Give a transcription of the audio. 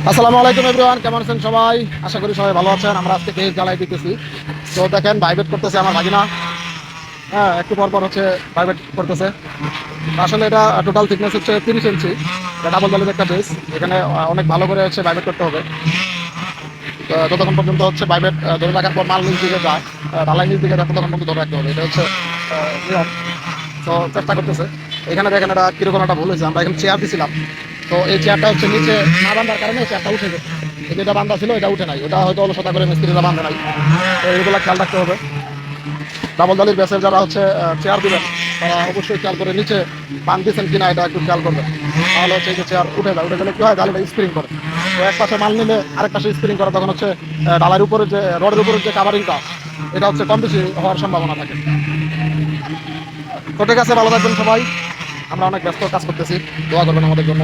আসসালামু আলাইকুম এভরিওয়ান, কেমন আছেন সবাই? আশা করি সবাই ভালো আছেন। আমরা আজকে পেজ জ্বালাই দিতেছি। তো দেখেন ভাইবেট করতেছে আমার ভাগিনা। হ্যাঁ, একটু পর পর হচ্ছে ভাইবেট করতেছে। আসলে এটা টোটাল থিকনেস হচ্ছে 30 ইঞ্চি। এটা ডাবল ডালের একটা বেস। এখানে অনেক ভালো করে হচ্ছে ভাইবেট করতে হবে। যতক্ষণ পর্যন্ত হচ্ছে ভাইবেট ধরে রাখার পর মাল নিচ দিকে যায়, ঢালাই নিচ দিকে যায়, ততক্ষণ পর্যন্ত ধরে রাখতে হবে। এটা হচ্ছে নিয়ম। তো চেষ্টা করতেছে। এখানে দেখেন এটা কিরকম একটা ভুল হয়েছে। আমরা এখানে চেয়ার দিছিলাম, তো এই চেয়ারটা হচ্ছে নিচে না বাঁধার কারণে চেয়ারটা উঠে গেছে। যেটা বান্ধা ছিল এটা উঠে নাই, ওটা হয়তো অলসতা করে মিস্ত্রিরা বাঁধে নাই। তো এইগুলো খেয়াল রাখতে হবে। ডাবল দালির বেসের যারা হচ্ছে চেয়ার দিবেন, তারা অবশ্যই খেয়াল করে নিচে বাঁধ দিচ্ছেন কিনা এটা একটু খেয়াল করবেন। তাহলে হচ্ছে এই যে চেয়ার উঠে যায়, উঠে গেলে কি হয়, ডালিটা স্প্রিং করে। তো এক পাশে মাল নিলে আরেক পাশে স্প্রিং করে, তখন হচ্ছে ডালার উপরে যে রডের উপরে যে কাভারিংটা, এটা হচ্ছে কম বেশি হওয়ার সম্ভাবনা থাকে। তো ঠিক আছে, ভালো থাকবেন সবাই। আমরা অনেক ব্যস্ত কাজ করতেছি, দোয়া করবেন আমাদের জন্য।